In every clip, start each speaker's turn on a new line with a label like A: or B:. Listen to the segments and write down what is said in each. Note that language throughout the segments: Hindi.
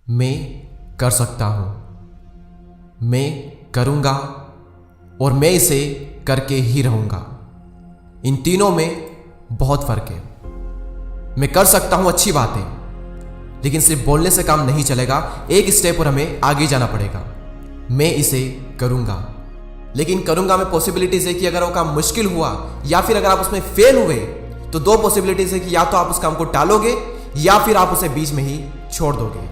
A: मैं कर सकता हूं, मैं करूंगा और मैं इसे करके ही रहूंगा। इन तीनों में बहुत फर्क है। मैं कर सकता हूं, अच्छी बात है, लेकिन सिर्फ बोलने से काम नहीं चलेगा। एक स्टेप और हमें आगे जाना पड़ेगा। मैं इसे करूंगा, लेकिन करूंगा में पॉसिबिलिटीज है कि अगर वो काम मुश्किल हुआ या फिर अगर आप उसमें फेल हुए तो दो पॉसिबिलिटीज है कि या तो आप उस काम को टालोगे या फिर आप उसे बीच में ही छोड़ दोगे।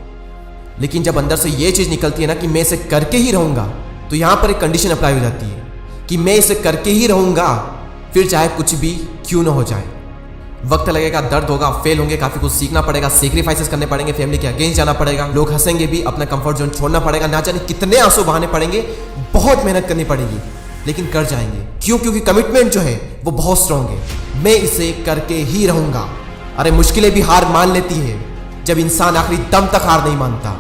A: लेकिन जब अंदर से ये चीज निकलती है ना कि मैं इसे करके ही रहूंगा, तो यहां पर एक कंडीशन अप्लाई हो जाती है कि मैं इसे करके ही रहूंगा, फिर चाहे कुछ भी क्यों ना हो जाए। वक्त लगेगा, दर्द होगा, फेल होंगे, काफी कुछ सीखना पड़ेगा, सेक्रीफाइसेस करने पड़ेंगे, फैमिली के अगेंस्ट जाना पड़ेगा, लोग हंसेंगे भी, अपना कंफर्ट जोन छोड़ना पड़ेगा, ना जाने कितने आंसू बहाने पड़ेंगे, बहुत मेहनत करनी पड़ेगी, लेकिन कर जाएंगे। क्यों? क्योंकि कमिटमेंट जो है वो बहुत स्ट्रांग है। मैं इसे करके ही रहूंगा। अरे मुश्किलें भी हार मान लेती है जब इंसान आखिरी दम तक हार नहीं मानता।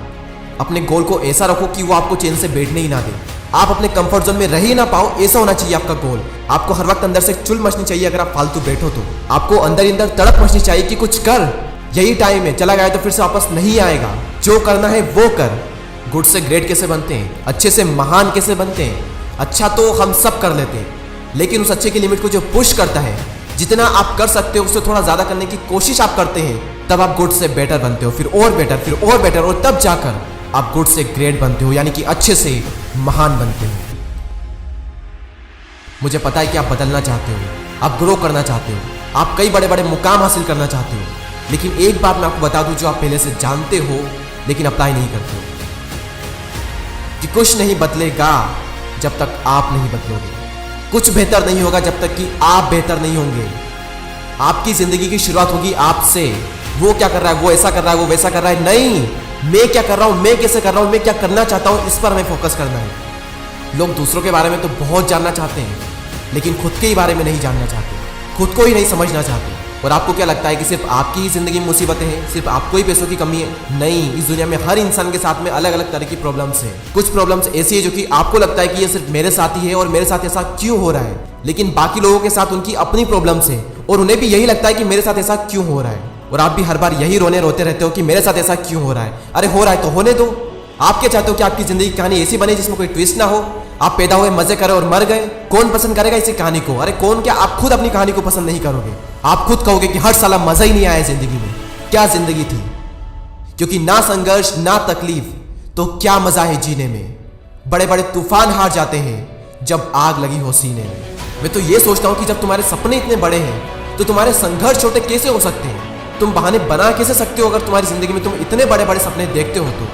A: अपने गोल को ऐसा रखो कि वो आपको चैन से बैठने ही ना दे, आप अपने कंफर्ट जोन में रह ही ना पाओ, ऐसा होना चाहिए आपका गोल। आपको हर वक्त अंदर से चुल मचनी चाहिए अगर आप फालतू बैठो तो। आपको अंदर ही अंदर तड़प मचनी चाहिए कि कुछ कर, यही टाइम है, चला गया तो फिर से वापस नहीं आएगा। जो करना है वो कर। गुड से ग्रेट कैसे बनते हैं, अच्छे से महान कैसे बनते हैं? अच्छा तो हम सब कर लेते हैं, लेकिन उस अच्छे की लिमिट को जो पुश करता है, जितना आप कर सकते हो उससे थोड़ा ज्यादा करने की कोशिश आप करते हैं, तब आप गुड से बेटर बनते हो, फिर और बेटर, फिर और बेटर, और तब जाकर आप गुड से ग्रेट बनते हो, यानी कि अच्छे से महान बनते हो। मुझे पता है कि आप बदलना चाहते हो, आप ग्रो करना चाहते हो, आप कई बड़े बड़े मुकाम हासिल करना चाहते हो, लेकिन एक बात मैं आपको बता दूं जो आप पहले से जानते हो लेकिन अप्लाई नहीं करते हो, कि कुछ नहीं बदलेगा जब तक आप नहीं बदलोगे। कुछ बेहतर नहीं होगा जब तक कि आप बेहतर नहीं होंगे। आपकी जिंदगी की शुरुआत होगी आपसे। वो क्या कर रहा है, वो ऐसा कर रहा है, वो वैसा कर रहा है, नहीं, मैं क्या कर रहा हूं, मैं कैसे कर रहा हूं, मैं क्या करना चाहता हूं, इस पर हमें फोकस करना है। लोग दूसरों के बारे में तो बहुत जानना चाहते हैं, लेकिन खुद के ही बारे में नहीं जानना चाहते, खुद को ही नहीं समझना चाहते। और आपको क्या लगता है कि सिर्फ आपकी ही जिंदगी में मुसीबतें हैं, सिर्फ आपको ही पैसों की कमी है? नहीं, इस दुनिया में हर इंसान के साथ में अलग अलग तरह की प्रॉब्लम्स हैं। कुछ प्रॉब्लम्स ऐसी है जो कि आपको लगता है कि ये सिर्फ मेरे साथ ही है और मेरे साथ ऐसा क्यों हो रहा है, लेकिन बाकी लोगों के साथ उनकी अपनी प्रॉब्लम्स है और उन्हें भी यही लगता है कि मेरे साथ ऐसा क्यों हो रहा है। और आप भी हर बार यही रोते रहते हो कि मेरे साथ ऐसा क्यों हो रहा है। अरे हो रहा है तो होने दो। आप क्या चाहते हो कि आपकी जिंदगी की कहानी ऐसी बने जिसमें कोई ट्विस्ट ना हो? आप पैदा हुए, मजे करे और मर गए। कौन पसंद करेगा इसी कहानी को? अरे कौन क्या, आप खुद अपनी कहानी को पसंद नहीं करोगे। आप खुद कहोगे कि हर साला मजा ही नहीं आया जिंदगी में, क्या जिंदगी थी, क्योंकि ना संघर्ष ना तकलीफ तो क्या मजा है जीने में। बड़े बड़े तूफान हार जाते हैं जब आग लगी हो सीने में। मैं तो ये सोचता हूं कि जब तुम्हारे सपने इतने बड़े हैं तो तुम्हारे संघर्ष छोटे कैसे हो सकते हैं? तुम बहाने बना कैसे सकते हो? अगर तुम्हारी जिंदगी में तुम इतने बड़े बड़े सपने देखते हो तो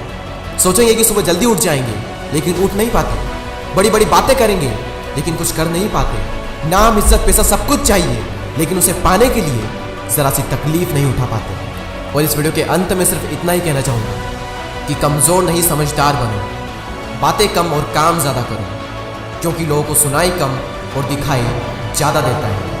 A: सोचेंगे कि सुबह जल्दी उठ जाएंगे, लेकिन उठ नहीं पाते। बड़ी बड़ी बातें करेंगे लेकिन कुछ कर नहीं पाते। नाम, इज्जत, पैसा सब कुछ चाहिए, लेकिन उसे पाने के लिए जरा सी तकलीफ नहीं उठा पाते। और इस वीडियो के अंत में सिर्फ इतना ही कहना चाहूंगा कि कमजोर नहीं, समझदार बनो, बातें कम और काम ज्यादा करो, क्योंकि लोगों को सुनाई कम और दिखाई ज्यादा देता है।